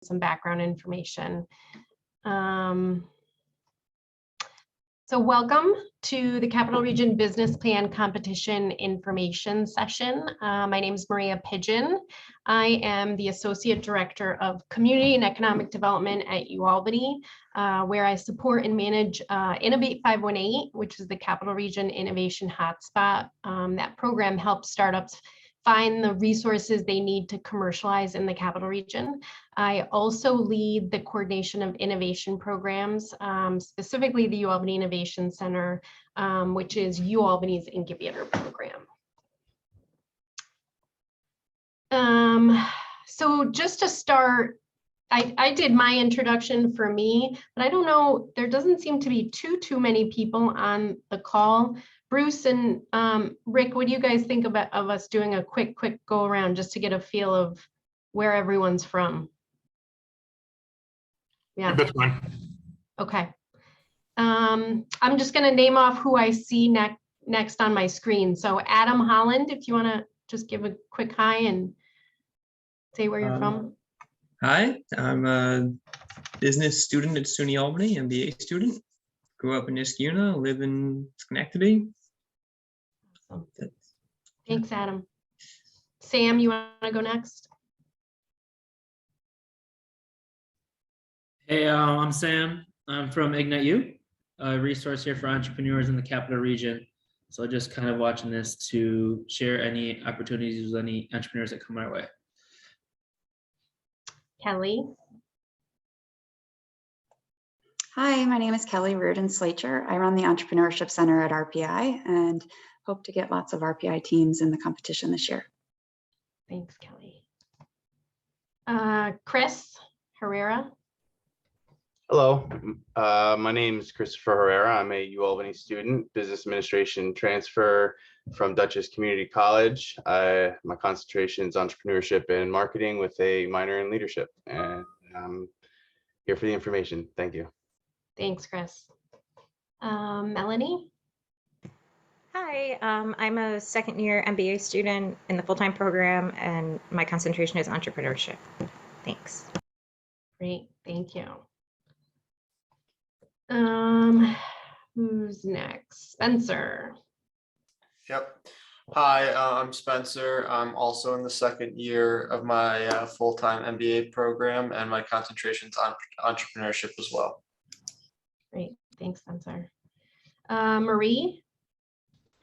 some background information. So welcome to the Capital Region Business Plan Competition Information Session. My name is Maria Pigeon. I am the Associate Director of Community and Economic Development at UAlbany, where I support and manage Innovate 518, which is the Capital Region Innovation Hotspot. That program helps startups find the resources they need to commercialize in the Capital Region. I also lead the coordination of innovation programs, specifically the UAlbany Innovation Center, which is UAlbany's incubator program. So just to start, I did my introduction for me, but I don't know, there doesn't seem to be too many people on the call. Bruce and Rick, what do you guys think of us doing a quick go around just to get a feel of where everyone's from? Yeah, that's fine. Okay. I'm just going to name off who I see next on my screen. So Adam Holland, if you want to just give a quick hi and say where you're from. Hi, I'm a business student at SUNY Albany, MBA student. Grew up in Niskayuna, live in Schenectady. Awesome. Thanks, Adam. Sam, you want to go next? Hey, I'm Sam. I'm from Ignite U, a resource here for entrepreneurs in the Capital Region. So just kind of watching this to share any opportunities with any entrepreneurs that come our way. Kelly. Hi, my name is Kelly Reardon-Slacher. I run the Entrepreneurship Center at RPI and hope to get lots of RPI teams in the competition this year. Thanks, Kelly. Chris Herrera. Hello, my name is Christopher Herrera. I'm a UAlbany student, business administration transfer from Dutchess Community College. My concentration is entrepreneurship and marketing with a minor in leadership, and I'm here for the information. Thank you. Thanks, Chris. Melanie. Hi, I'm a second year MBA student in the full-time program, and my concentration is entrepreneurship. Thanks. Great, thank you. Who's next? Spencer. Yep. Hi, I'm Spencer. I'm also in the second year of my full-time MBA program, and my concentration is on entrepreneurship as well. Great, thanks, Spencer. Marie.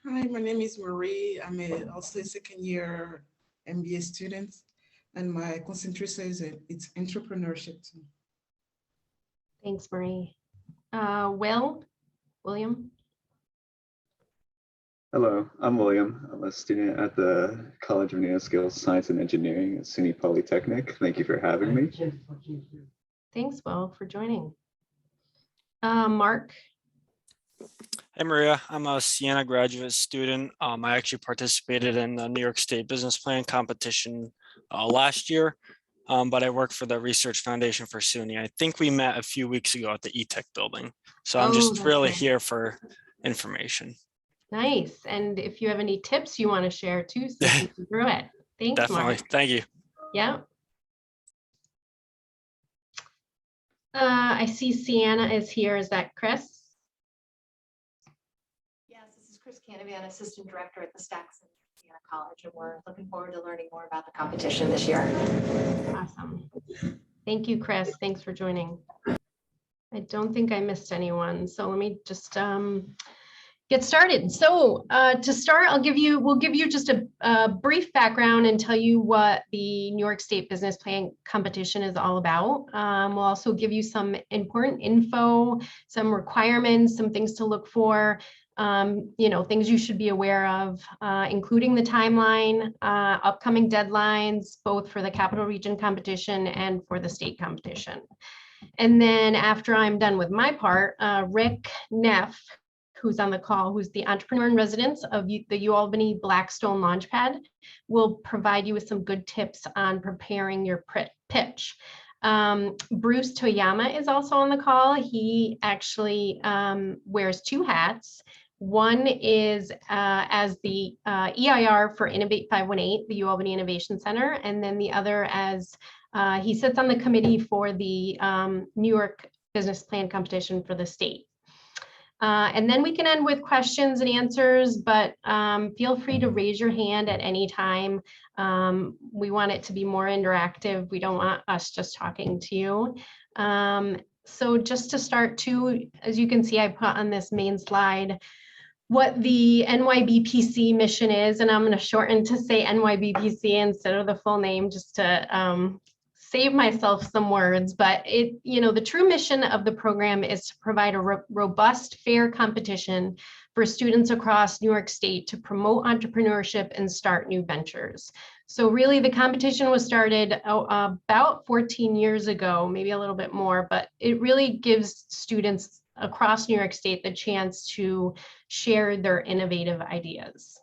Hi, my name is Marie. I'm also a second year MBA student, and my concentration is it's entrepreneurship too. Thanks, Marie. William. Hello, I'm William. I'm a student at the College of Nanoskills Science and Engineering at SUNY Polytechnic. Thank you for having me. Thanks, Will, for joining. Mark. Hey Maria, I'm a Siena graduate student. I actually participated in the New York State Business Plan competition last year, but I work for the Research Foundation for SUNY. I think we met a few weeks ago at the E-Tech building. So I'm just really here for information. Nice. And if you have any tips you want to share too, so you can through it. Thanks, Definitely. Mark. Thank you. Yeah. I see Sienna is here. Is that Chris? Yes, this is Chris Canavan, Assistant Director at the Stacks in Siena College, and we're looking forward to learning more about the competition this year. Awesome. Thank you, Chris. Thanks for joining. I don't think I missed anyone, so let me just get started. So to start, we'll give you just a brief background and tell you what the New York State Business Plan competition is all about. We'll also give you some important info, some requirements, some things to look for, things you should be aware of, including the timeline, upcoming deadlines, both for the Capital Region competition and for the state competition. And then after I'm done with my part, Rick Neff, who's on the call, who's the entrepreneur in residence of the UAlbany Blackstone Launchpad, will provide you with some good tips on preparing your pitch. Bruce Toyama is also on the call. He actually wears two hats. One is as the EIR for Innovate 518, the UAlbany Innovation Center, and then the other as He sits on the committee for the New York Business Plan Competition for the state. And then we can end with questions and answers, but feel free to raise your hand at any time. We want it to be more interactive. We don't want us just talking to you. So just to start too, as you can see, I put on this main slide what the NYBPC mission is, and I'm going to shorten to say NYBPC instead of the full name just to save myself some words. But the true mission of the program is to provide a robust, fair competition for students across New York State to promote entrepreneurship and start new ventures. So really the competition was started about 14 years ago, maybe a little bit more, but it really gives students across New York State the chance to share their innovative ideas.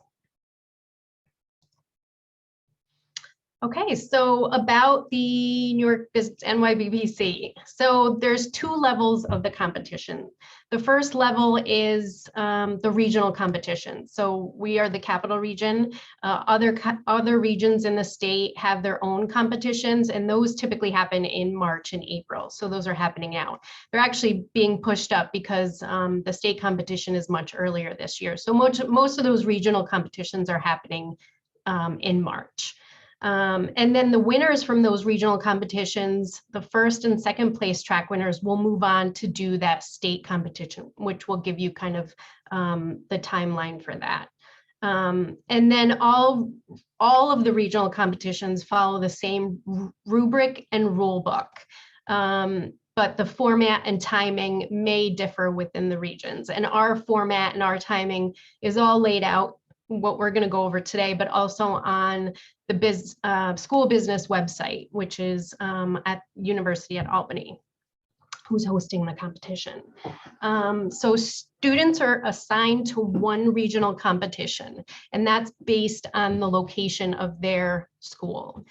Okay, so about the New York NYBPC. So there's two levels of the competition. The first level is the regional competition. So we are the capital region. Other regions in the state have their own competitions, and those typically happen in March and April. So those are happening now. They're actually being pushed up because the state competition is much earlier this year. So most of those regional competitions are happening in March. And then the winners from those regional competitions, the first and second place track winners, will move on to do that state competition, which will give you kind of the timeline for that. And then all of the regional competitions follow the same rubric and rule book. But the format and timing may differ within the regions. And our format and our timing is all laid out, what we're going to go over today, but also on the school business website, which is at University at Albany, who's hosting the competition. So students are assigned to one regional competition, and that's based on the location of their school.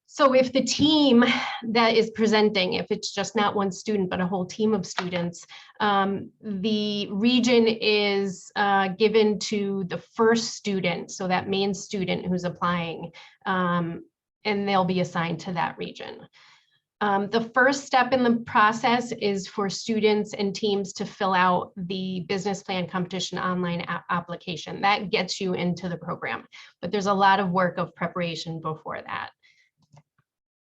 So if the team that is presenting, if it's just not one student, but a whole team of students, the region is given to the first student, so that main student who's applying, and they'll be assigned to that region. The first step in the process is for students and teams to fill out the business plan competition online application. That gets you into the program, but there's a lot of work of preparation before that.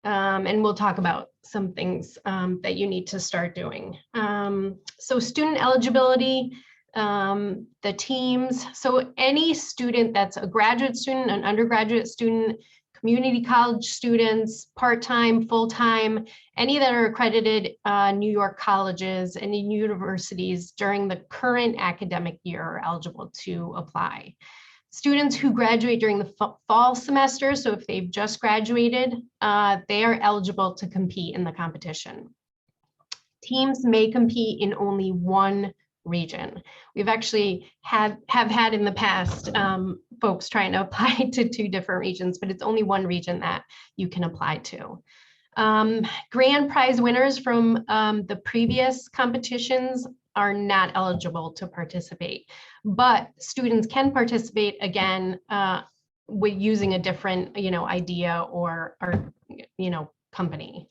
And we'll talk about some things that you need to start doing. So student eligibility, the teams. So any student that's a graduate student, an undergraduate student, community college students, part-time, full-time, any that are accredited New York colleges and universities during the current academic year are eligible to apply. Students who graduate during the fall semester, so if they've just graduated, they are eligible to compete in the competition. Teams may compete in only one region. We've actually have had in the past folks trying to apply to 2 different regions, but it's only one region that you can apply to. Grand prize winners from the previous competitions are not eligible to participate, but students can participate again with using a different, idea or company.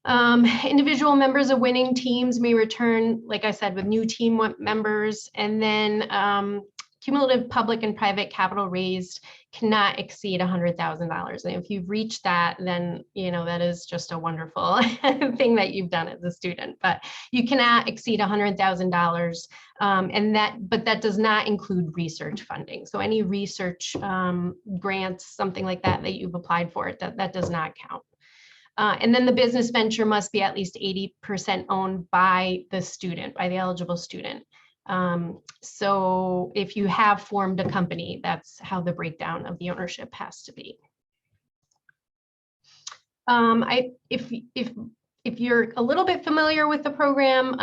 Individual members of winning teams may return, like I said, with new team members, and then cumulative public and private capital raised cannot exceed $100,000. And if you've reached that, then that is just a wonderful thing that you've done as a student. But you cannot exceed $100,000, but that does not include research funding. So any research grants, something like that you've applied for, that does not count. And then the business venture must be at least 80% owned by the student, by the eligible student. So if you have formed a company, that's how the breakdown of the ownership has to be. If you're a little bit familiar with the program,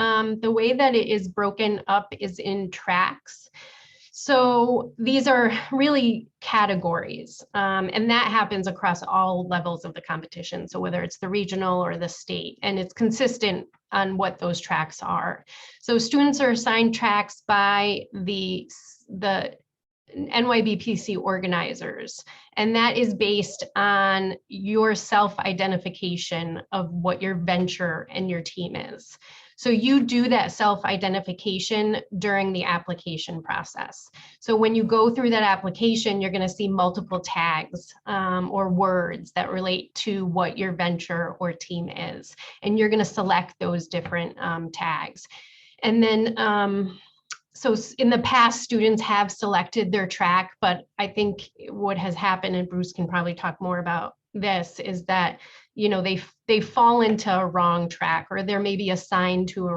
the way that it is broken up is in tracks. So these are really categories, and that happens across all levels of the competition. So whether it's the regional or the state, and it's consistent on what those tracks are. So students are assigned tracks by the NYBPC organizers, and that is based on your self-identification of what your venture and your team is. So you do that self-identification during the application process. So when you go through that application, you're going to see multiple tags or words that relate to what your venture or team is, and you're going to select those different tags. And then so in the past, students have selected their track, but I think what has happened, and Bruce can probably talk more about this, is that, you know, they fall into a wrong track, or they're maybe reassigned to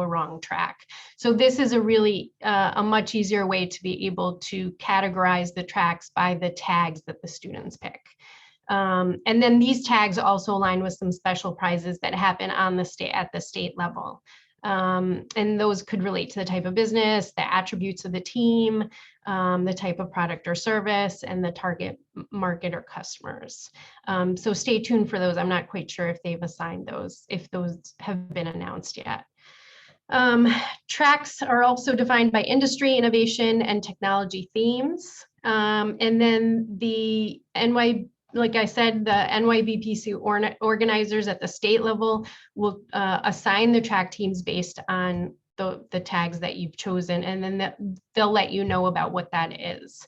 a wrong track. So this is a really a much easier way to be able to categorize the tracks by the tags that the students pick. And then these tags also align with some special prizes that happen on the at the state level. And those could relate to the type of business, the attributes of the team, the type of product or service, and the target market or customers. So stay tuned for those. I'm not quite sure if they've assigned those, if those have been announced yet. Tracks are also defined by industry, innovation, and technology themes. And then the like I said, the NYBPC organizers at the state level will assign the track teams based on the tags that you've chosen, and then they'll let you know about what that is.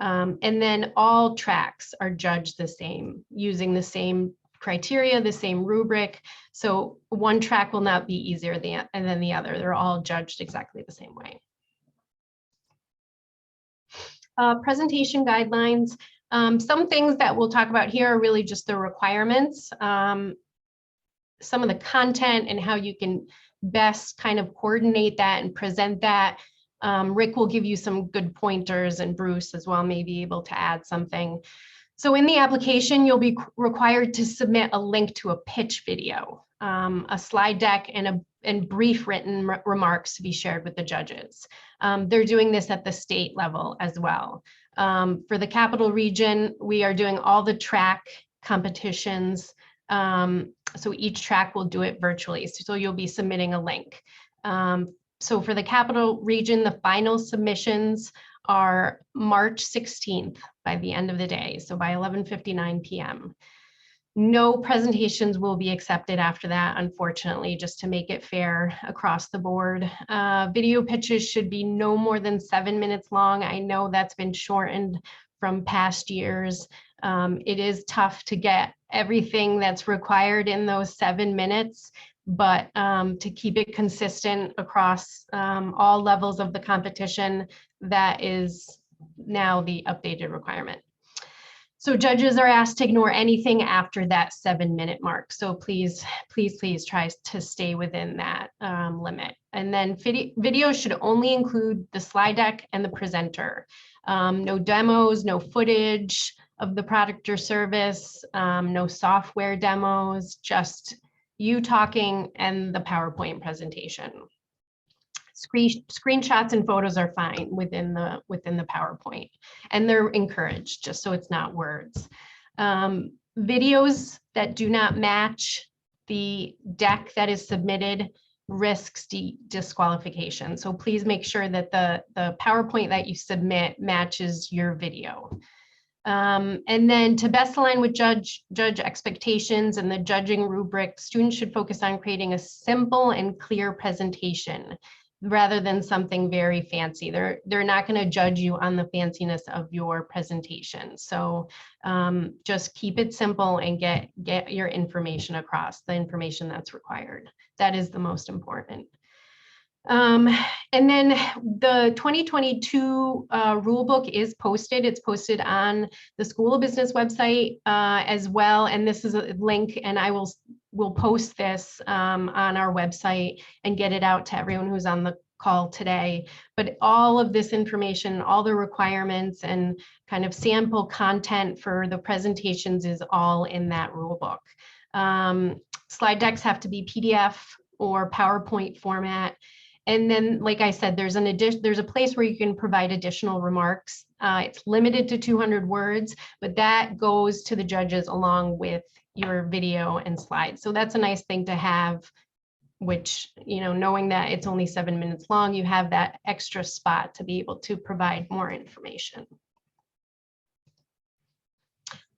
And then all tracks are judged the same, using the same criteria, the same rubric. So one track will not be easier than the other. They're all judged exactly the same way. Presentation guidelines. Some things that we'll talk about here are really just the requirements, some of the content and how you can best kind of coordinate that and present that. Rick will give you some good pointers, and Bruce as well may be able to add something. So in the application, you'll be required to submit a link to a pitch video, a slide deck, and brief written remarks to be shared with the judges. They're doing this at the state level as well. For the Capital Region, we are doing all the track competitions. So each track will do it virtually. So you'll be submitting a link. So for the Capital Region, the final submissions are March 16th by the end of the day. So by 11:59 p.m. No presentations will be accepted after that, unfortunately, just to make it fair across the board. Video pitches should be no more than 7 minutes long. I know that's been shortened from past years. It is tough to get everything that's required in those 7 minutes, but to keep it consistent across all levels of the competition, that is now the updated requirement. So judges are asked to ignore anything after that 7-minute mark. So please try to stay within that limit. And then video should only include the slide deck and the presenter. No demos, no footage of the product or service, no software demos, just you talking and the PowerPoint presentation. Screenshots and photos are fine within the PowerPoint, and they're encouraged, just so it's not words. Videos that do not match the deck that is submitted risks disqualification. So please make sure that the PowerPoint that you submit matches your video. And then to best align with judge expectations and the judging rubric, students should focus on creating a simple and clear presentation rather than something very fancy. They're not going to judge you on the fanciness of your presentation. So just keep it simple and get your information across, the information that's required. That is the most important. And then the 2022 rule book is posted. It's posted on the School of Business website as well. And this is a link, and I will post this on our website and get it out to everyone who's on the call today. But all of this information, all the requirements and kind of sample content for the presentations is all in that rule book. Slide decks have to be PDF or PowerPoint format. And then, like I said, there's a place where you can provide additional remarks. It's limited to 200 words, but that goes to the judges along with your video and slides. So that's a nice thing to have which, knowing that it's only 7 minutes long, you have that extra spot to be able to provide more information.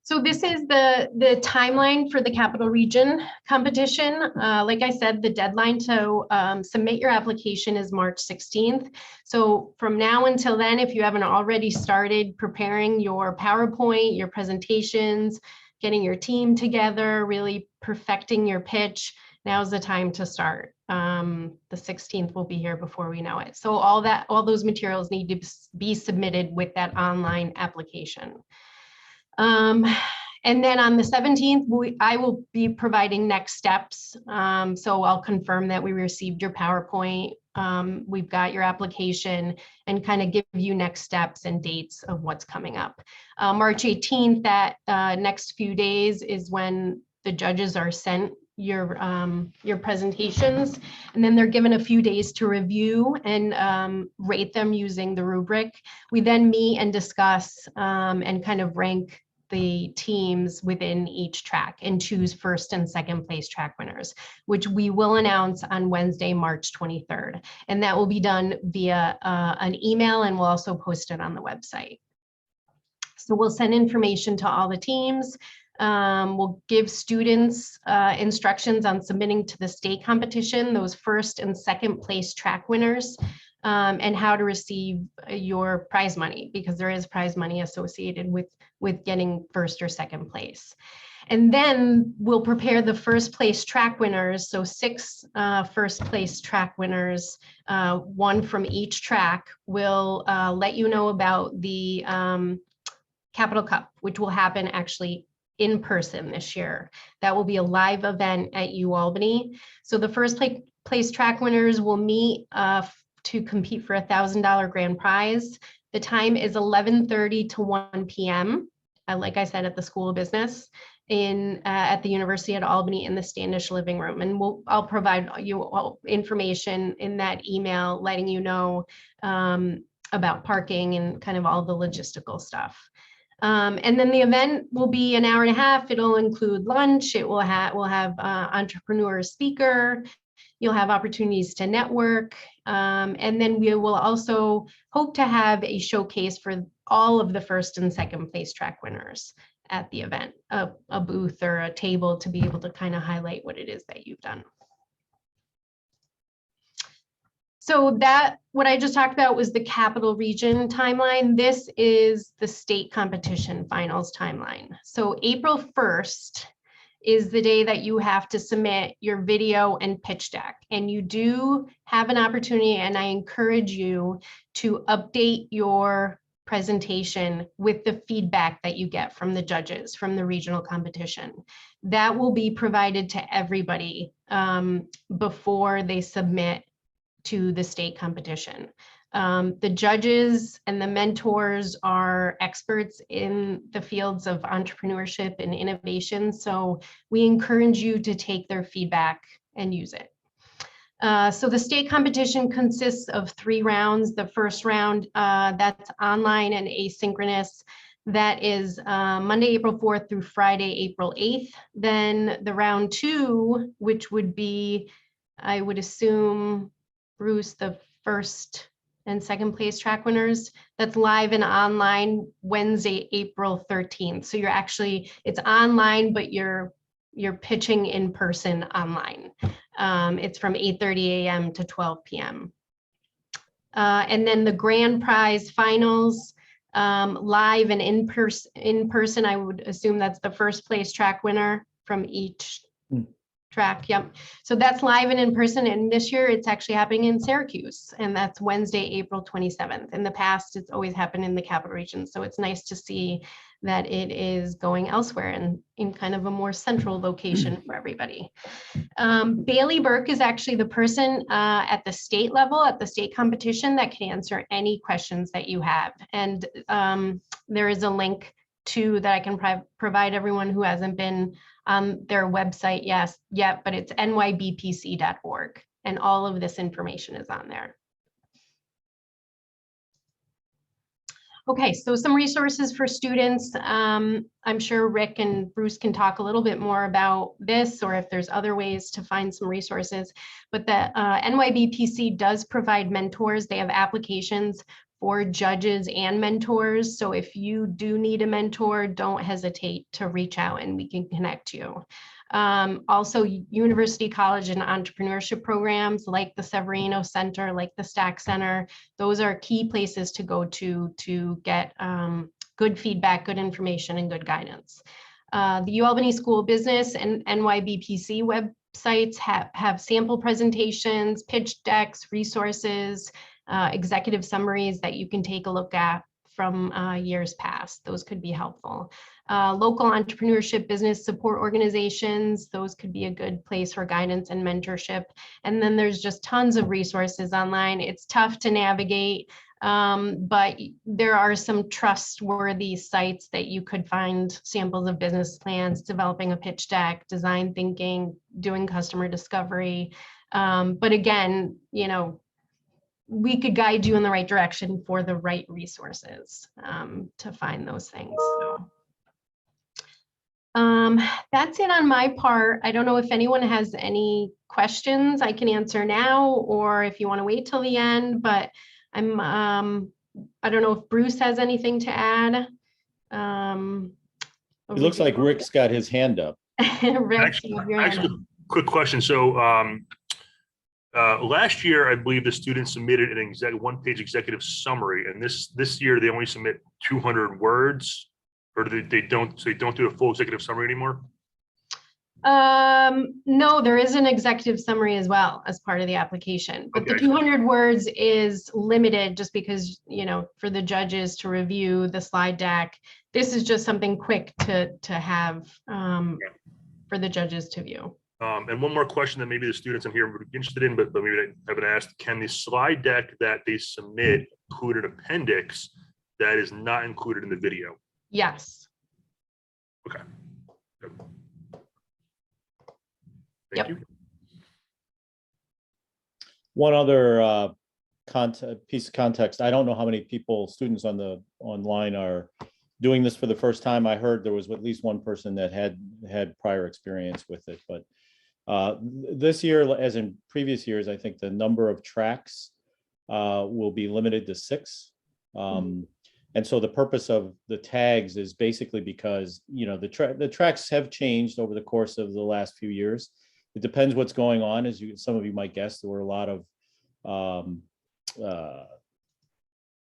So this is the timeline for the Capital Region competition. Like I said, the deadline to submit your application is March 16th. So from now until then, if you haven't already started preparing your PowerPoint, your presentations, getting your team together, really perfecting your pitch, now's the time to start. The 16th will be here before we know it. So all those materials need to be submitted with that online application. And then on the 17th, I will be providing next steps. So I'll confirm that we received your PowerPoint. We've got your application and kind of give you next steps and dates of what's coming up. March 18th, that next few days is when the judges are sent your presentations, and then they're given a few days to review and rate them using the rubric. We then meet and discuss and kind of rank the teams within each track and choose first and second place track winners, which we will announce on Wednesday, March 23rd. And that will be done via an email, and we'll also post it on the website. So we'll send information to all the teams. We'll give students instructions on submitting to the state competition, those first and second place track winners, and how to receive your prize money, because there is prize money associated with getting first or second place. And then we'll prepare the first place track winners. So 6 first place track winners, 1 from each track. Will let you know about the Capital Cup, which will happen actually in person this year. That will be a live event at UAlbany. So the first place track winners will meet to compete for $1,000 grand prize. The time is 11:30 to 1 p.m. Like I said, at the School of Business at the University at Albany in the Standish Living Room. And I'll provide you all information in that email, letting you know about parking and kind of all the logistical stuff. And then the event will be an hour and a half. It'll include lunch. We'll have entrepreneur speaker. You'll have opportunities to network. And then we will also hope to have a showcase for all of the first and second place track winners at the event, a booth or a table to be able to kind of highlight what it is that you've done. So what I just talked about was the Capital Region timeline. This is the state competition finals timeline. So April 1st is the day that you have to submit your video and pitch deck. And you do have an opportunity, and I encourage you to update your presentation with the feedback that you get from the judges from the regional competition. That will be provided to everybody before they submit to the state competition. The judges and the mentors are experts in the fields of entrepreneurship and innovation, so we encourage you to take their feedback and use it. So the state competition consists of 3 rounds. The first round, that's online and asynchronous. That is Monday, April 4th through Friday, April 8th. Then the round 2, which would be, I would assume, Bruce, the first and second place track winners, that's live and online Wednesday, April 13th. So it's online, but you're pitching in person online. It's from 8:30 a.m. to 12 p.m. And then the grand prize finals, live and in person, I would assume that's the first place track winner from each track. Yep. So that's live and in person. And this year it's actually happening in Syracuse, and that's Wednesday, April 27th. In the past, it's always happened in the Capital Region. So it's nice to see that it is going elsewhere and in kind of a more central location for everybody. Bailey Burke is actually the person at the state level, at the state competition, that can answer any questions that you have. And there is a link that I can provide everyone who hasn't been on their website yet, but it's nybpc.org, and all of this information is on there. Okay, so some resources for students. I'm sure Rick and Bruce can talk a little bit more about this, or if there's other ways to find some resources. But the NYBPC does provide mentors. They have applications for judges and mentors. So if you do need a mentor, don't hesitate to reach out and we can connect you. Also, university, college, and entrepreneurship programs like the Severino Center, like the Stack Center, those are key places to go to get good feedback, good information, and good guidance. The UAlbany School of Business and NYBPC websites have sample presentations, pitch decks, resources, executive summaries that you can take a look at from years past. Those could be helpful. Local entrepreneurship business support organizations, those could be a good place for guidance and mentorship. And then there's just tons of resources online. It's tough to navigate, but there are some trustworthy sites that you could find samples of business plans, developing a pitch deck, design thinking, doing customer discovery. But again, you know, we could guide you in the right direction for the right resources to find those things. So. That's it on my part. I don't know if anyone has any questions I can answer now, or if you want to wait till the end, but I don't know if Bruce has anything to add. It looks like Rick's got his hand up. Rick, Actually, quick question. So last year, I believe the students submitted an one-page executive summary, and this year they only submit 200 words. Or they don't do a full executive summary anymore? No, there is an executive summary as well as part of the application, but the 200 words is limited just because, you know, for the judges to review the slide deck. This is just something quick to have for the judges to view. And one more question that maybe the students in here would be interested in, but maybe I haven't asked: can the slide deck that they submit include an appendix that is not included in the video? Yes. Okay. Good. Thank you. One other piece of context. I don't know how many students online are doing this for the first time. I heard there was at least one person that had prior experience with it, but this year, as in previous years, I think the number of tracks will be limited to 6. And so the purpose of the tags is basically because, you know, the tracks have changed over the course of the last few years. It depends what's going on. As some of you might guess, there were a lot of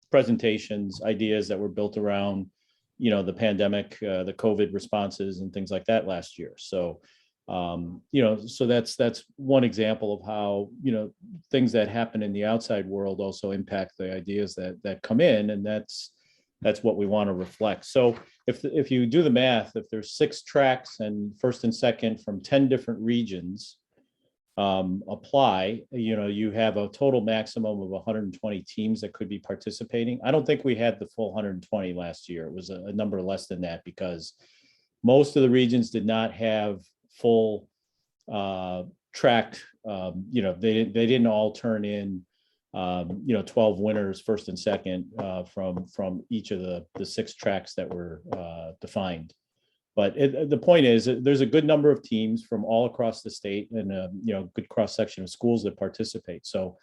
presentations, ideas that were built around, you know, the pandemic, the COVID responses and things like that last year. So, you know, so that's one example of how, you know, things that happen in the outside world also impact the ideas that come in, and that's what we want to reflect. So if you do the math, if there's 6 tracks and first and second from 10 different regions apply, you know, you have a total maximum of 120 teams that could be participating. I don't think we had the full 120 last year. It was a number less than that because most of the regions did not have full track. You know, they didn't all turn in you know, 12 winners first and second from each of the 6 tracks that were defined. But the point is there's a good number of teams from all across the state and you know, good cross section of schools that participate. So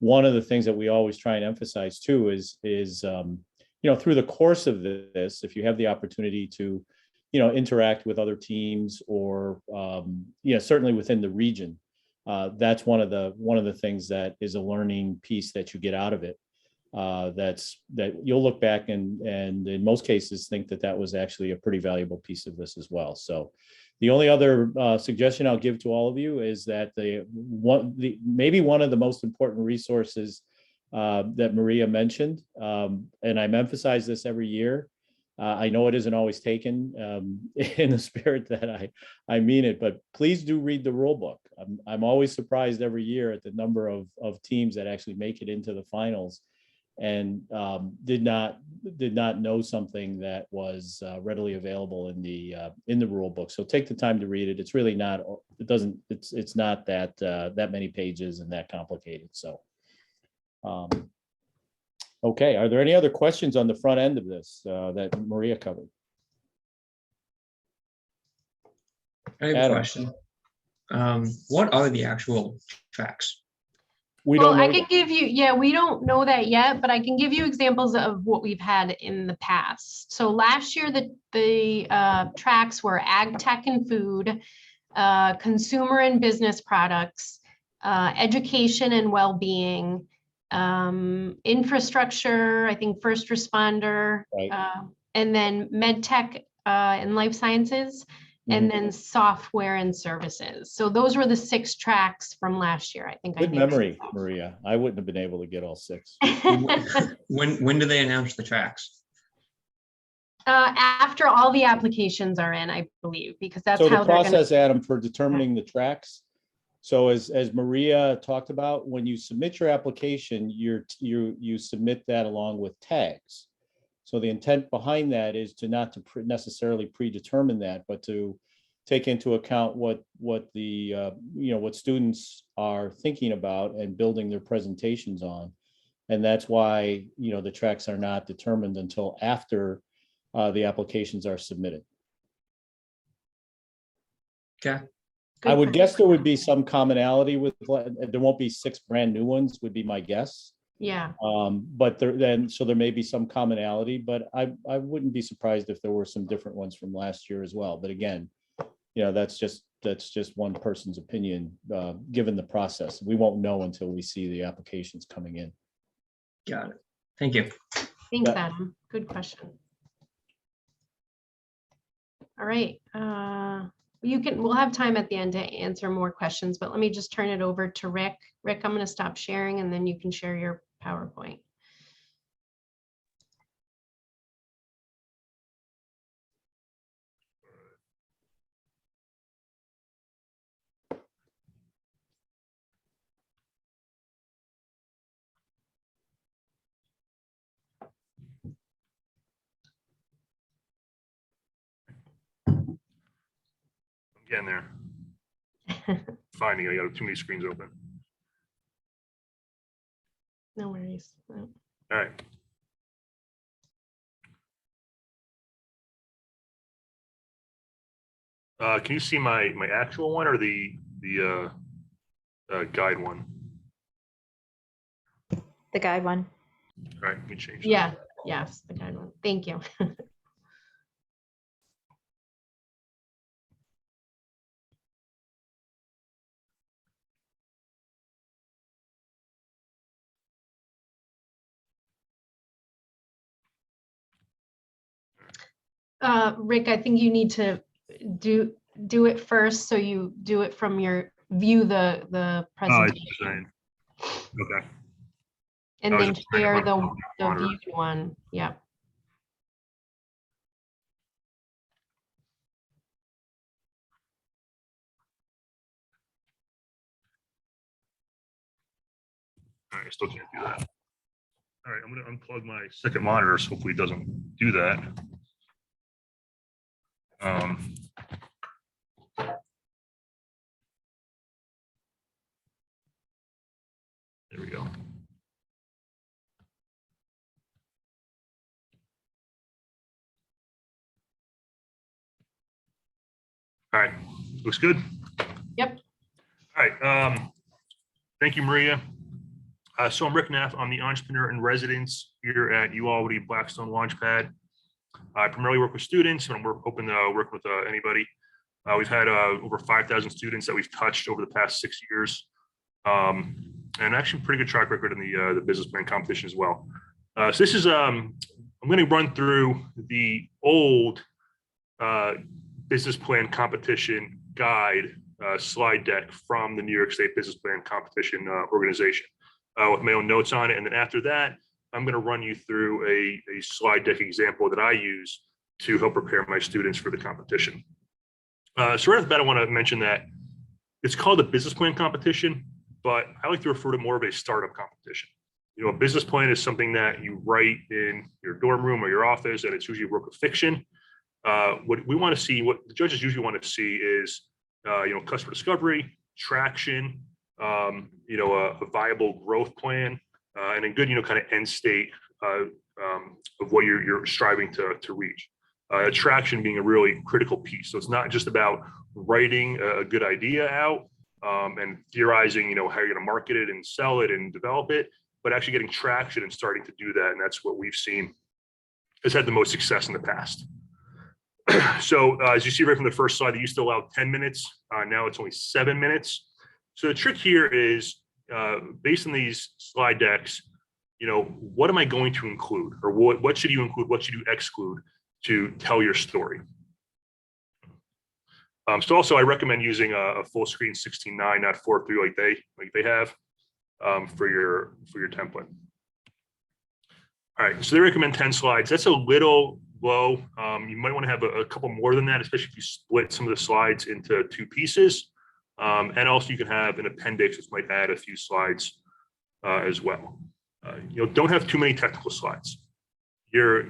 one of the things that we always try and emphasize too is you know, through the course of this, if you have the opportunity to, you know, interact with other teams or you know, certainly within the region, that's one of the things that is a learning piece that you get out of it. That you'll look back and in most cases think that was actually a pretty valuable piece of this as well. So the only other suggestion I'll give to all of you is that maybe one of the most important resources that Maria mentioned, and I'm emphasize this every year. I know it isn't always taken in the spirit that I mean it, but please do read the rule book. I'm always surprised every year at the number of teams that actually make it into the finals and did not know something that was readily available in the rule book. So take the time to read it. It's really not. It's not that many pages and that complicated. So. Okay, are there any other questions on the front end of this that Maria covered? I have a Adam. question. What are the actual tracks? We Well, don't I know. can give you, yeah, we don't know that yet, but I can give you examples of what we've had in the past. So last year, the tracks were ag tech and food, consumer and business products, education and well-being, infrastructure, I think first responder, Right. and then med tech and life sciences, and then software and services. So those were the 6 tracks from last year. I think. Good I named memory, Maria. I wouldn't have been able to get all 6. When do they announce the tracks? After all the applications are in, I believe, because that's So how the they're gonna. process, Adam, for determining the tracks. So as Maria talked about, when you submit your application, you submit that along with tags. So the intent behind that is to not to necessarily predetermine that, but to take into account what the what students are thinking about and building their presentations on. And that's why, the tracks are not determined until after the applications are submitted. Okay. I would guess there would be some commonality with, there won't be 6 brand new ones, would be my guess. Yeah. But there may be some commonality, but I wouldn't be surprised if there were some different ones from last year as well. But again, that's just one person's opinion, given the process. We won't know until we see the applications coming in. Got it. Thank you. Thanks, Yeah. Adam. Good question. All right. We'll have time at the end to answer more questions, but let me just turn it over to Rick. Rick, I'm going to stop sharing and then you can share your PowerPoint. I'm getting there. Finding I got too many screens open. No worries. No. All right. Can you see my actual one or the guide one? The guide one. All right, let me change that. Yeah. Yes, the guide one. Thank you. Rick, I think you need to do it first. So you do it from your view, the presentation. Okay. And then share the monitor. viewed one. Yeah. All right, I still can't do that. All right, I'm going to unplug my second monitor, so hopefully it doesn't do that. There we go. All right, looks good. Yep. All right, thank you, Maria. So I'm Rick Neff. I'm the entrepreneur in residence here at UAlbany Blackstone Launchpad. I primarily work with students, and we're open to work with anybody. We've had over 5,000 students that we've touched over the past 6 years, and actually pretty good track record in the business plan competition as well. So this is I'm going to run through the old business plan competition guide slide deck from the New York State Business Plan Competition organization with my own notes on it, and then after that, I'm going to run you through a slide deck example that I use to help prepare my students for the competition. So right off the bat, I want to mention that it's called a business plan competition, but I like to refer to more of a startup competition. A business plan is something that you write in your dorm room or your office, and it's usually a work of fiction. What we want to see, what the judges usually want to see is, customer discovery, traction, a viable growth plan, and a good, kind of end state of what you're striving to reach. Attraction being a really critical piece. So it's not just about writing a good idea out and theorizing, how you're going to market it and sell it and develop it, but actually getting traction and starting to do that. And that's what we've seen has had the most success in the past. So as you see right from the first slide, they used to allow 10 minutes. Now it's only 7 minutes. So the trick here is based on these slide decks, what am I going to include, or what should you include? What should you exclude to tell your story? So also I recommend using a full screen 16:9, not 4:3 like they have for your template. All right, so they recommend 10 slides. That's a little low. You might want to have a couple more than that, especially if you split some of the slides into 2 pieces. And also you can have an appendix which might add a few slides as well. Don't have too many technical slides. Your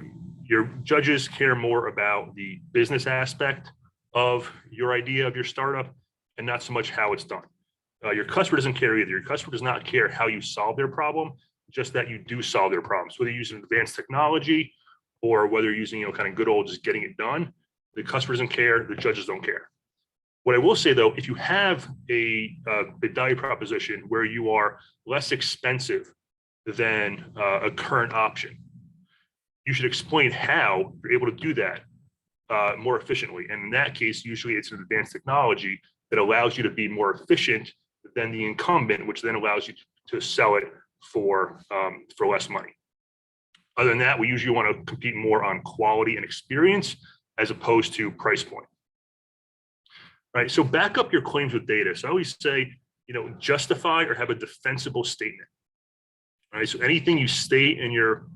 judges care more about the business aspect of your idea of your startup and not so much how it's done. Your customer doesn't care either. Your customer does not care how you solve their problem, just that you do solve their problems. Whether you're using advanced technology or whether you're using, kind of good old just getting it done, the customer doesn't care, the judges don't care. What I will say though, if you have a value proposition where you are less expensive than a current option, you should explain how you're able to do that more efficiently. And in that case, usually it's an advanced technology that allows you to be more efficient than the incumbent, which then allows you to sell it for less money. Other than that, we usually want to compete more on quality and experience as opposed to price point. Right, so back up your claims with data. So I always say, justify or have a defensible statement. All right, so anything you state in your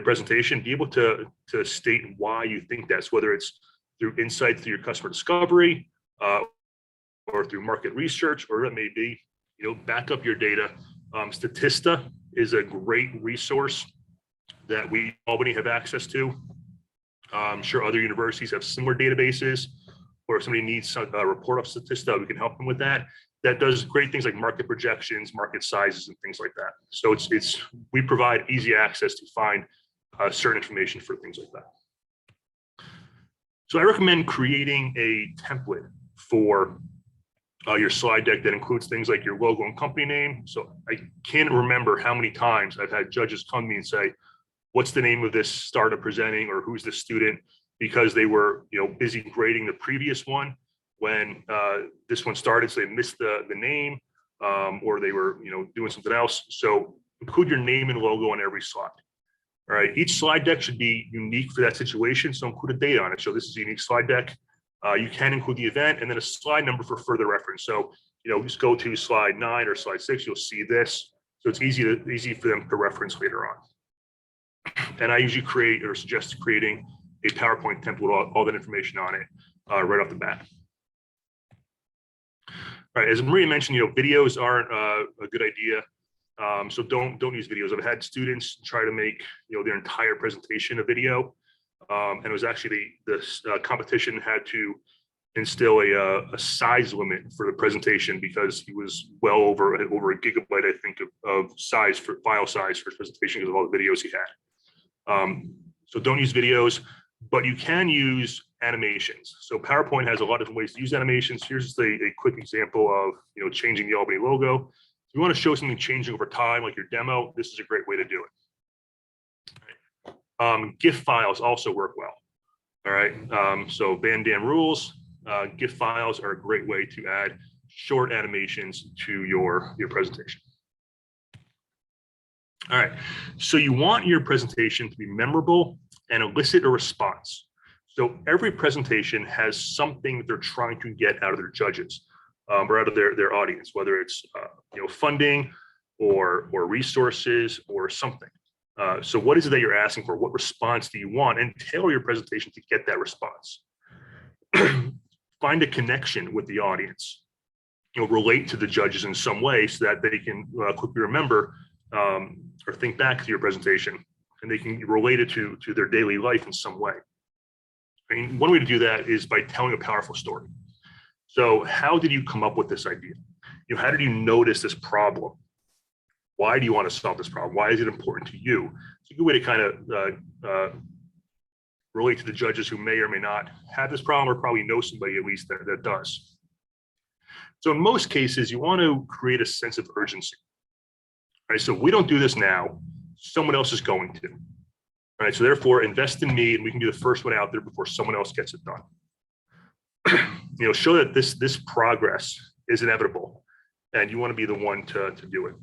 presentation, be able to state why you think that's, whether it's through insights through your customer discovery or through market research, or it may be, back up your data. Statista is a great resource that we Albany have access to. I'm sure other universities have similar databases, or if somebody needs a report of Statista, we can help them with that. That does great things like market projections, market sizes, and things like that. So we provide easy access to find certain information for things like that. So I recommend creating a template for your slide deck that includes things like your logo and company name. So I can't remember how many times I've had judges come to me and say, what's the name of this startup presenting, or who's the student, because they were busy grading the previous one when this one started, so they missed the name, or they were doing something else. So include your name and logo on every slide. All right, each slide deck should be unique for that situation, so include a date on it. So this is a unique slide deck. You can include the event and then a slide number for further reference. So just go to slide 9 or slide 6, you'll see this. So it's easy for them to reference later on. And I usually create or suggest creating a PowerPoint template with all that information on it right off the bat. All right, as Maria mentioned, videos aren't a good idea. So don't use videos. I've had students try to make their entire presentation a video, and it was actually this competition had to instill a size limit for the presentation because he was well over a gigabyte, I think, of size for file size for his presentation because of all the videos he had. So don't use videos, but you can use animations. So PowerPoint has a lot of different ways to use animations. Here's just a quick example of changing the Albany logo. If you want to show something changing over time, like your demo, this is a great way to do it. GIF files also work well. All right, so Van Damme rules. GIF files are a great way to add short animations to your presentation. All right, so you want your presentation to be memorable and elicit a response. So every presentation has something that they're trying to get out of their judges or out of their audience, whether it's funding or resources or something. So what is it that you're asking for? What response do you want? And tailor your presentation to get that response. Find a connection with the audience. Relate to the judges in some way so that they can quickly remember or think back to your presentation, and they can relate it to their daily life in some way. I mean, one way to do that is by telling a powerful story. So how did you come up with this idea? How did you notice this problem? Why do you want to solve this problem? Why is it important to you? It's a good way to kind of relate to the judges who may or may not have this problem, or probably know somebody at least that does. So in most cases, you want to create a sense of urgency. Right? So if we don't do this now, someone else is going to. Right? So therefore, invest in me, and we can be the first one out there before someone else gets it done. Show that this progress is inevitable, and you want to be the one to do it.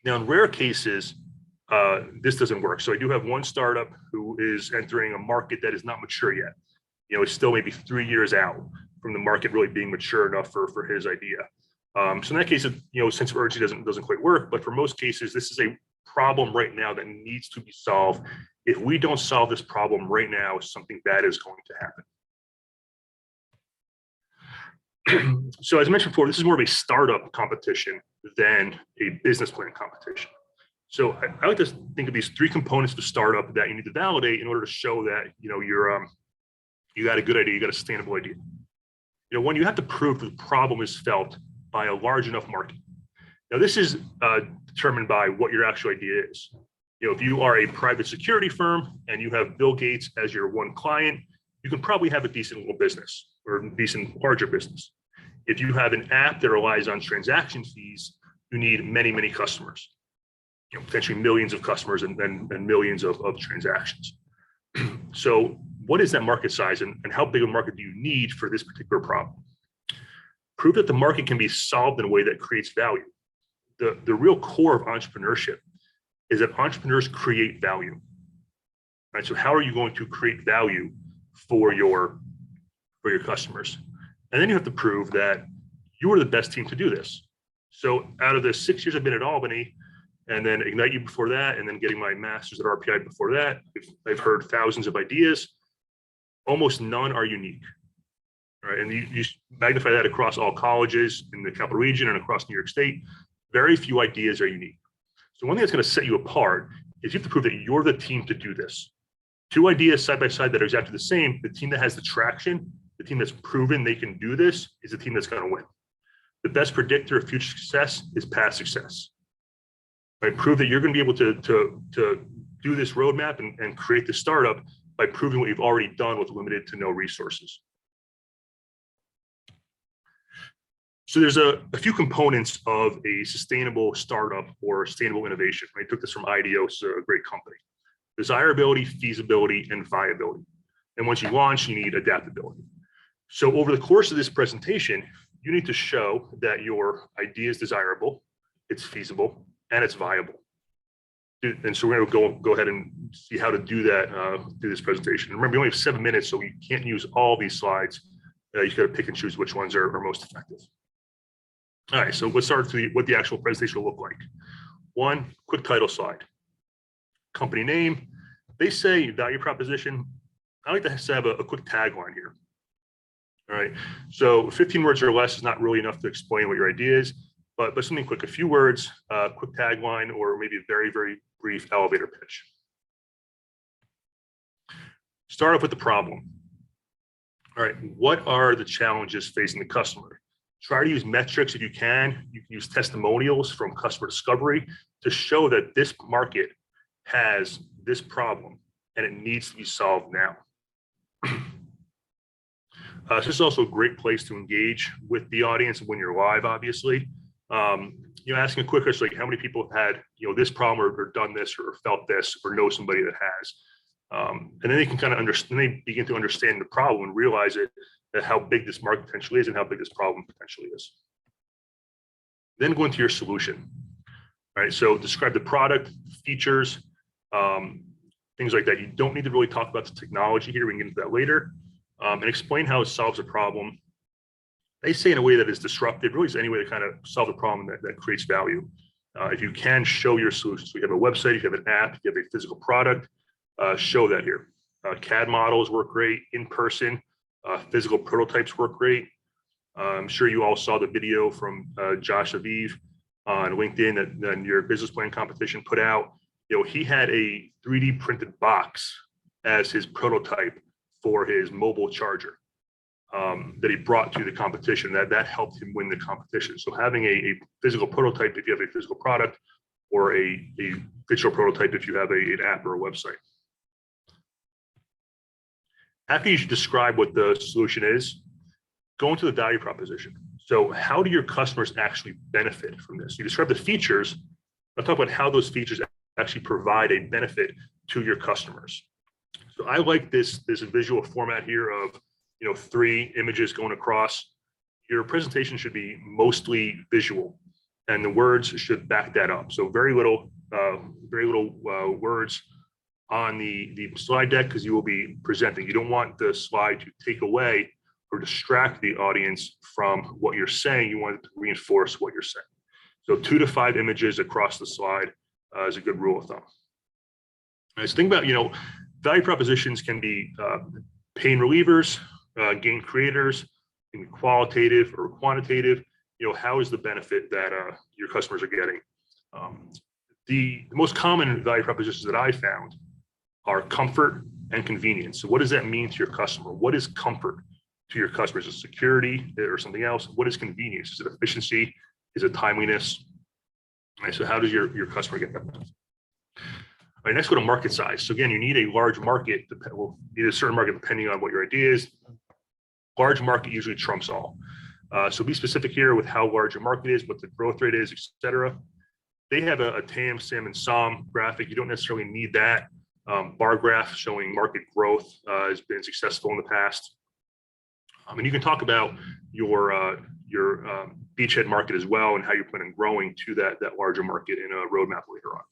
Now, in rare cases, this doesn't work. So I do have one startup who is entering a market that is not mature yet. It's still maybe 3 years out from the market really being mature enough for his idea. So in that case, sense of urgency doesn't quite work. But for most cases, this is a problem right now that needs to be solved. If we don't solve this problem right now, something bad is going to happen. So as I mentioned before, this is more of a startup competition than a business plan competition. So I like to think of these 3 components to startup that you need to validate in order to show that you got a good idea, you got a sustainable idea. One, you have to prove that the problem is felt by a large enough market. Now, this is determined by what your actual idea is. If you are a private security firm and you have Bill Gates as your one client, you can probably have a decent little business or a decent larger business. If you have an app that relies on transaction fees, you need many, many customers, potentially millions of customers and millions of transactions. So what is that market size, and how big a market do you need for this particular problem? Prove that the market can be solved in a way that creates value. The real core of entrepreneurship is that entrepreneurs create value. Right? So how are you going to create value for your customers? And then you have to prove that you are the best team to do this. So out of the 6 years I've been at Albany, and then Ignite You before that, and then getting my master's at RPI before that, I've heard thousands of ideas. Almost none are unique. Right? And you magnify that across all colleges in the Capital Region and across New York State. Very few ideas are unique. So one thing that's going to set you apart is you have to prove that you're the team to do this. 2 ideas side by side that are exactly the same. The team that has the traction, the team that's proven they can do this, is the team that's going to win. The best predictor of future success is past success. Right? Prove that you're going to be able to do this roadmap and create the startup by proving what you've already done with limited to no resources. So there's a few components of a sustainable startup or sustainable innovation. I took this from IDEOS, a great company. Desirability, feasibility, and viability. And once you launch, you need adaptability. So over the course of this presentation, you need to show that your idea is desirable, it's feasible, and it's viable. And so we're going to go ahead and see how to do that through this presentation. Remember, you only have 7 minutes, so you can't use all these slides. You got to pick and choose which ones are most effective. All right, so let's start with what the actual presentation will look like. 1, quick title slide. Company name. They say value proposition. I like to have a quick tagline here. All right, so 15 words or less is not really enough to explain what your idea is, but something quick, a few words, quick tagline, or maybe a very, very brief elevator pitch. Start off with the problem. All right, what are the challenges facing the customer? Try to use metrics if you can. You can use testimonials from customer discovery to show that this market has this problem and it needs to be solved now. This is also a great place to engage with the audience when you're live, obviously. Asking a quick question like how many people have had this problem or done this or felt this or know somebody that has. And then they can kind of understand, they begin to understand the problem and realize that how big this market potentially is and how big this problem potentially is. Then go into your solution. All right, so describe the product, features, things like that. You don't need to really talk about the technology here. We can get into that later. And explain how it solves a problem. They say in a way that is disruptive, really is any way to kind of solve a problem that creates value. If you can show your solutions, we have a website, you have an app, you have a physical product, show that here. CAD models work great, in person, physical prototypes work great. I'm sure you all saw the video from Josh Aviv on LinkedIn that your business plan competition put out. He had a 3D printed box as his prototype for his mobile charger that he brought to the competition. That helped him win the competition. So having a physical prototype, if you have a physical product, or a digital prototype if you have an app or a website. After you describe what the solution is, go into the value proposition. So how do your customers actually benefit from this? You describe the features, I'll talk about how those features actually provide a benefit to your customers. So I like this visual format here of 3 images going across. Your presentation should be mostly visual, and the words should back that up. So very little words on the slide deck, because you will be presenting. You don't want the slide to take away or distract the audience from what you're saying. You want it to reinforce what you're saying. So 2 to 5 images across the slide is a good rule of thumb. All right, so think about, value propositions can be pain relievers, gain creators, can be qualitative or quantitative. How is the benefit that your customers are getting? The most common value propositions that I found are comfort and convenience. So what does that mean to your customer? What is comfort to your customers? Is it security or something else? What is convenience? Is it efficiency? Is it timeliness? All right, so how does your customer get that benefit? All right, next go to market size. So again, you need a large market, you need a certain market depending on what your idea is. Large market usually trumps all. So be specific here with how large your market is, what the growth rate is, et cetera. They have a TAM, SAM, and SOM graphic. You don't necessarily need that. Bar graph showing market growth has been successful in the past. And you can talk about your beachhead market as well and how you plan on growing to that larger market in a roadmap later on.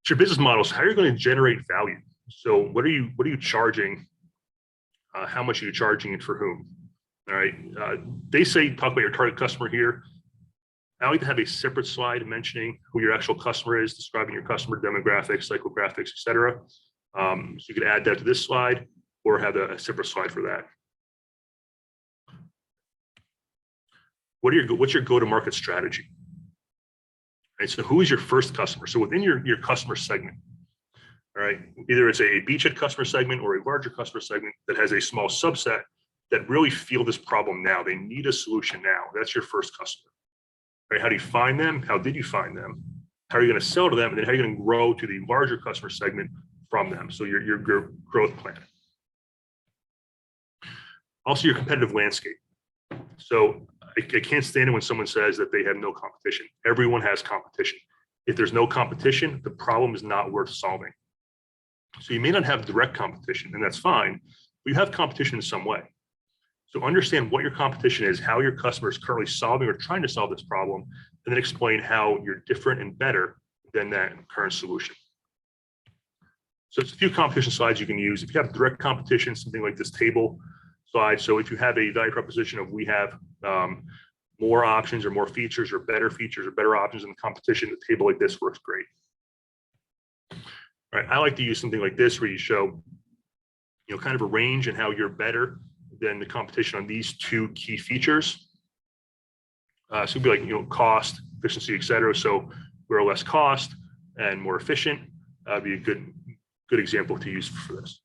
It's your business models. How are you going to generate value? So what are you charging? How much are you charging and for whom? All right. They say talk about your target customer here. I like to have a separate slide mentioning who your actual customer is, describing your customer demographics, psychographics, et cetera. So you could add that to this slide or have a separate slide for that. What's your go-to-market strategy? Right, so who is your first customer? So within your customer segment, all right, either it's a beachhead customer segment or a larger customer segment that has a small subset that really feel this problem now. They need a solution now. That's your first customer. Right, how do you find them? How did you find them? How are you going to sell to them? And then how are you going to grow to the larger customer segment from them? So your growth plan. Also your competitive landscape. So I can't stand it when someone says that they have no competition. Everyone has competition. If there's no competition, the problem is not worth solving. So you may not have direct competition, and that's fine, but you have competition in some way. So understand what your competition is, how your customer is currently solving or trying to solve this problem, and then explain how you're different and better than that current solution. So it's a few competition slides you can use. If you have direct competition, something like this table slide. So if you have a value proposition of we have more options or more features or better options in the competition, a table like this works great. All right, I like to use something like this where you show, kind of a range and how you're better than the competition on these 2 key features. So it'd be like, cost, efficiency, et cetera. So we're less cost and more efficient. That'd be a good example to use for this.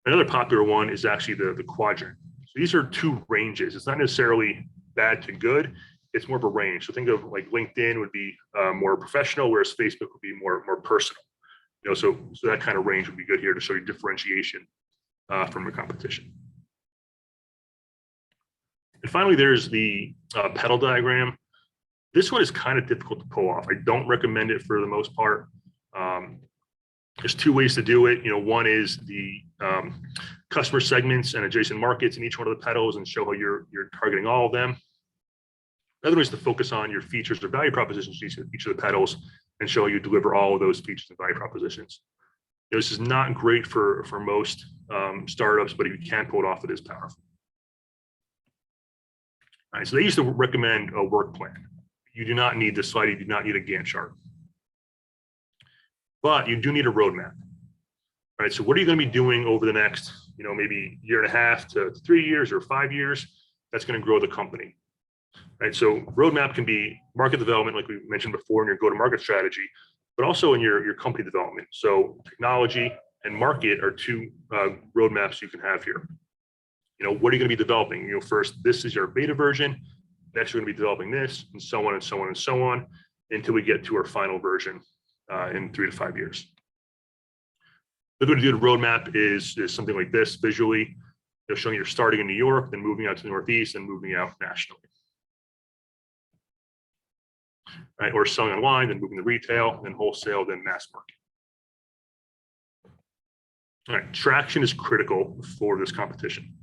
Another popular one is actually the quadrant. So these are 2 ranges. It's not necessarily bad to good. It's more of a range. So think of like LinkedIn would be more professional, whereas Facebook would be more personal. So that kind of range would be good here to show you differentiation from your competition. And finally, there's the pedal diagram. This one is kind of difficult to pull off. I don't recommend it for the most part. There's 2 ways to do it. One is the customer segments and adjacent markets in each one of the pedals and show how you're targeting all of them. The other is to focus on your features or value propositions each of the pedals and show how you deliver all of those features and value propositions. This is not great for most startups, but if you can pull it off, it is powerful. All right, so they used to recommend a work plan. You do not need this slide. You do not need a Gantt chart. But you do need a roadmap. All right, so what are you going to be doing over the next, maybe 1.5 to 3 years or 5 years? That's going to grow the company. Right, so roadmap can be market development, like we mentioned before, in your go-to-market strategy, but also in your company development. So technology and market are 2 roadmaps you can have here. What are you going to be developing? First, this is your beta version. Next, we're going to be developing this, and so on and so on and so on, until we get to our final version in 3 to 5 years. The way to do the roadmap is something like this visually. They're showing you're starting in New York, then moving out to the Northeast, and moving out nationally. Right, or selling online, then moving to retail, then wholesale, then mass market. All right, traction is critical for this competition.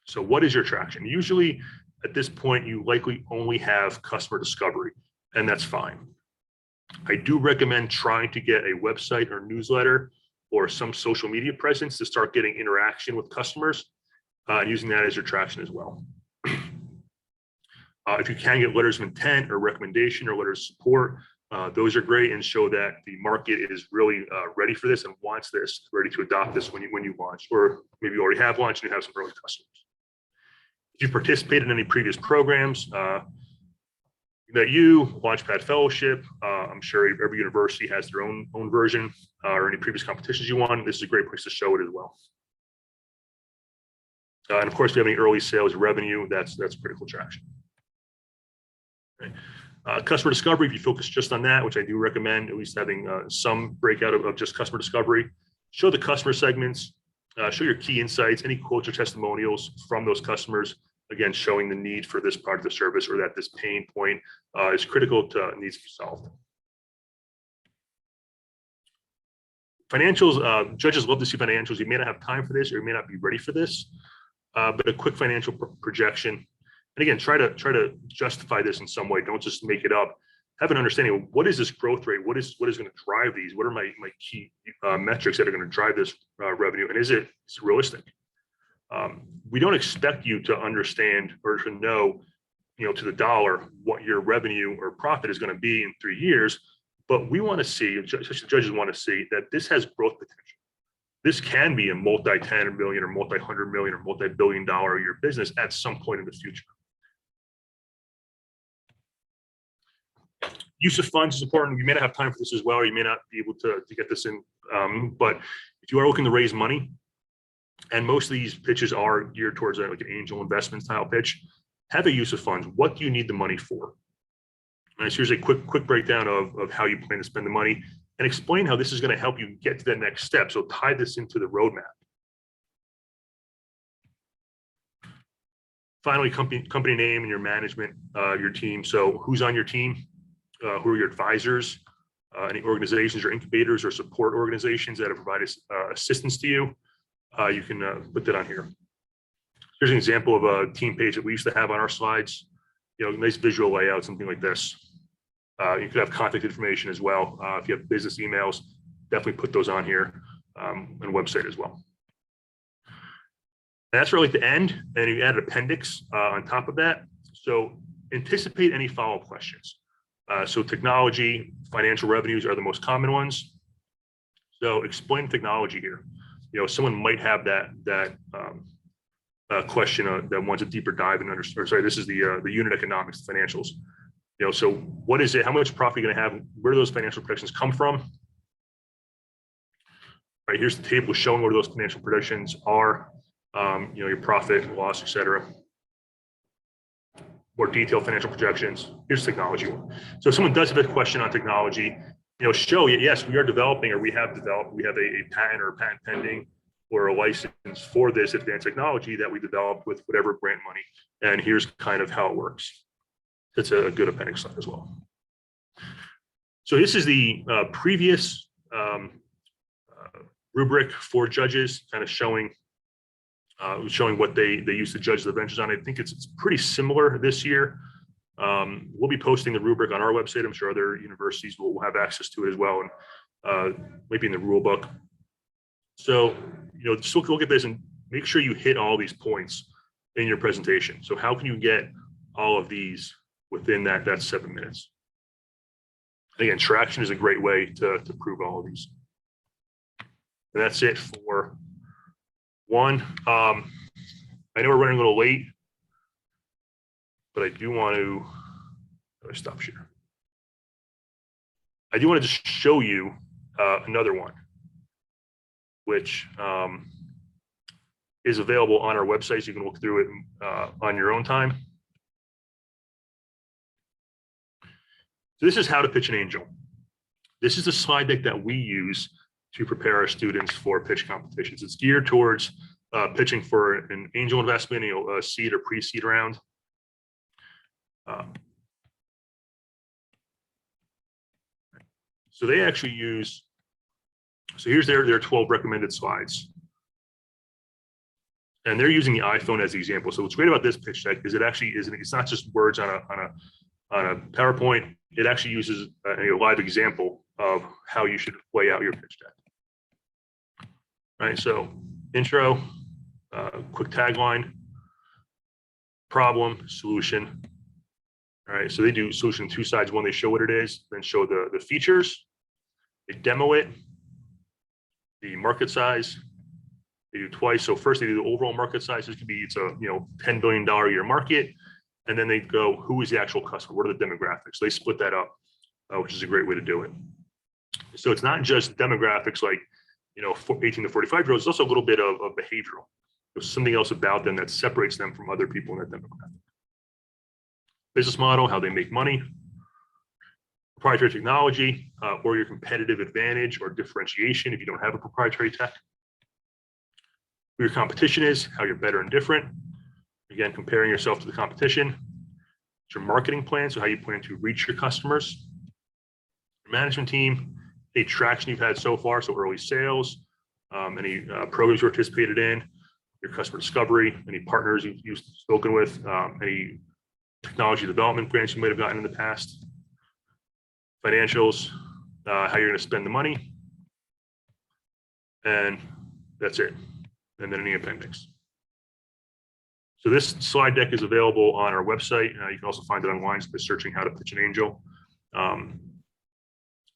So what is your traction? Usually at this point, you likely only have customer discovery, and that's fine. I do recommend trying to get a website or newsletter or some social media presence to start getting interaction with customers, using that as your traction as well. If you can get letters of intent or recommendation or letters of support, those are great and show that the market is really ready for this and wants this, ready to adopt this when you launch, or maybe you already have launched and you have some early customers. If you participated in any previous programs, NYU, Launchpad Fellowship, I'm sure every university has their own version, or any previous competitions you won. This is a great place to show it as well. And of course, if you have any early sales revenue, that's critical traction. Okay. Customer discovery, if you focus just on that, which I do recommend, at least having some breakout of just customer discovery, show the customer segments, show your key insights, any quotes or testimonials from those customers, again, showing the need for this product or service, or that this pain point is critical to needs to be solved. Financials, judges love to see financials. You may not have time for this, or you may not be ready for this, but a quick financial projection. And again, try to justify this in some way. Don't just make it up. Have an understanding of what is this growth rate? What is going to drive these? What are my key metrics that are going to drive this revenue? And is it realistic? We don't expect you to understand or to know, to the dollar what your revenue or profit is going to be in 3 years, but we want to see, judges want to see that this has growth potential. This can be a multi-10 million or multi-100 million or multi-billion dollar a year business at some point in the future. Use of funds is important. You may not have time for this as well, or you may not be able to get this in. But if you are looking to raise money, and most of these pitches are geared towards like an angel investment style pitch, have a use of funds. What do you need the money for? And so here's a quick breakdown of how you plan to spend the money, and explain how this is going to help you get to that next step. So tie this into the roadmap. Finally, company name and your management, your team. So who's on your team? Who are your advisors? Any organizations or incubators or support organizations that have provided assistance to you? You can put that on here. Here's an example of a team page that we used to have on our slides. Nice visual layout, something like this. You could have contact information as well. If you have business emails, definitely put those on here, and website as well. And that's really at the end, and you add an appendix on top of that. So anticipate any follow-up questions. So technology, financial revenues are the most common ones. So explain technology here. Someone might have that question that wants a deeper dive and understand. Sorry, this is the unit economics, the financials. So what is it? How much profit are you going to have? Where do those financial projections come from? All right, here's the table showing where those financial projections are. Your profit, loss, etc. More detailed financial projections. Here's technology. So if someone does have a question on technology, show yes, we are developing, or we have developed, we have a patent or a patent pending or a license for this advanced technology that we developed with whatever grant money. And here's kind of how it works. That's a good appendix slide as well. So this is the previous rubric for judges, kind of showing what they used to judge the ventures on. I think it's pretty similar this year. We'll be posting the rubric on our website. I'm sure other universities will have access to it as well, and maybe in the rule book. So, just look at this and make sure you hit all these points in your presentation. So how can you get all of these within that 7 minutes? Again, traction is a great way to prove all of these. And that's it for one. I know we're running a little late, but I do want to stop share. I do want to just show you another one, which is available on our website, so you can look through it on your own time. So this is how to pitch an angel. This is the slide deck that we use to prepare our students for pitch competitions. It's geared towards pitching for an angel investment, a seed or pre-seed round. So they actually use, so here's their 12 recommended slides. And they're using the iPhone as the example. So what's great about this pitch deck is it actually isn't, it's not just words on a PowerPoint. It actually uses a live example of how you should lay out your pitch deck. All right, so intro, quick tagline, problem, solution. All right, so they do solution two sides. One, they show what it is, then show the features. They demo it, the market size. They do twice. So first they do the overall market size. This could be, it's a $10 billion a year market. And then they go, who is the actual customer? What are the demographics? They split that up, which is a great way to do it. So it's not just demographics like, 18 to 45-year-olds. It's also a little bit of behavioral. There's something else about them that separates them from other people in that demographic. Business model, how they make money, proprietary technology, or your competitive advantage or differentiation if you don't have a proprietary tech. Who your competition is, how you're better and different. Again, comparing yourself to the competition. Your marketing plan, so how you plan to reach your customers. Your management team, any traction you've had so far, so early sales, any programs you participated in, your customer discovery, any partners you've spoken with, any technology development grants you might have gotten in the past, financials, how you're going to spend the money, and that's it. And then any appendix. So this slide deck is available on our website. You can also find it online by searching how to pitch an angel.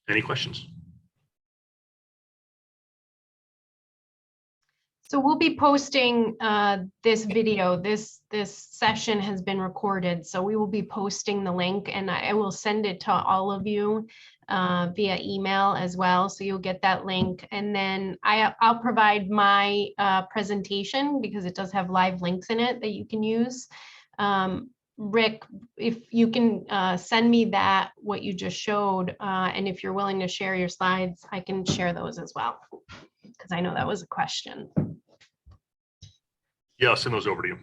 Any questions? So we'll be posting this video. This session has been recorded, so we will be posting the link, and I will send it to all of you via email as well. So you'll get that link, and then I'll provide my presentation because it does have live links in it that you can use. Rick, if you can send me what you just showed, and if you're willing to share your slides, I can share those as well, because I know that was a question. Yeah, I'll send those over to you.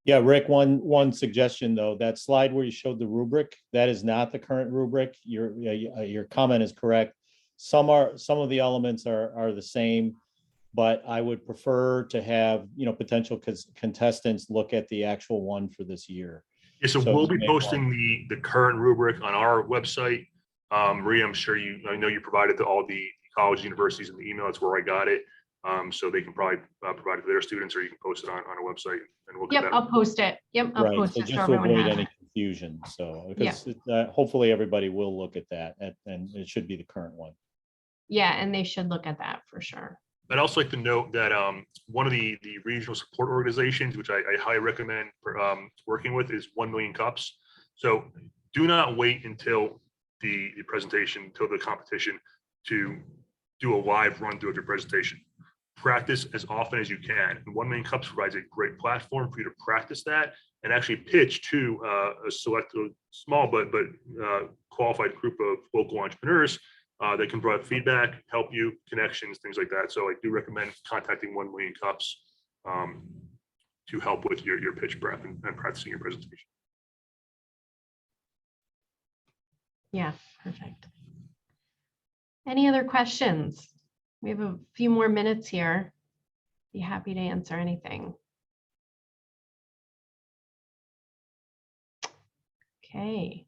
Yeah, Rick, one suggestion though, that slide where you showed the rubric, that is not the current rubric. Your comment is correct. Some of the elements are the same, but I would prefer to have, potential contestants look at the actual one for this year. Yeah, so we'll be posting the current rubric on our website. Maria, I know you provided to all the colleges, universities in the email. That's where I got it. So they can probably provide it to their students, or you can post it on our website, and we'll get that. I'll post it. Yep, I'll post it just so to everyone avoid has any it. confusion. So because hopefully everybody will look at that, and it should be the current one. Yeah, and they should look at that for sure. I'd also like to note that one of the regional support organizations, which I highly recommend working with, is 1 Million Cups. So do not wait until the presentation, until the competition, to do a live run through of your presentation. Practice as often as you can. And 1 Million Cups provides a great platform for you to practice that and actually pitch to a select, small but qualified group of local entrepreneurs that can provide feedback, help you, connections, things like that. So I do recommend contacting 1 Million Cups to help with your pitch prep and practicing your presentation. Yeah, perfect. Any other questions? We have a few more minutes here. Be happy to answer anything. Okay.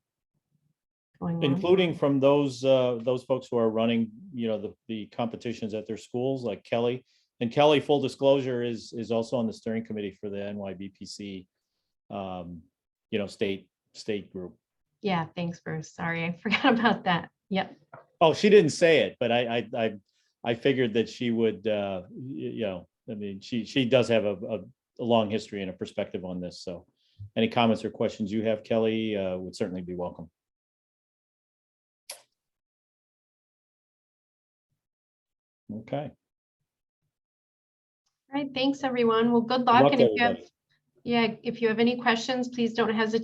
Including from those folks who are running, the competitions at their schools, like Kelly. And Kelly, full disclosure, is also on the steering committee for the NYBPC, state group. Yeah, thanks, Bruce. Sorry, I forgot about that. Yep. Oh, she didn't say it, but I figured that she would, she does have a long history and a perspective on this. So any comments or questions you have, Kelly, would certainly be welcome. Okay. All right, thanks everyone. Well, good luck. And Good luck, if you have any questions, please don't hesitate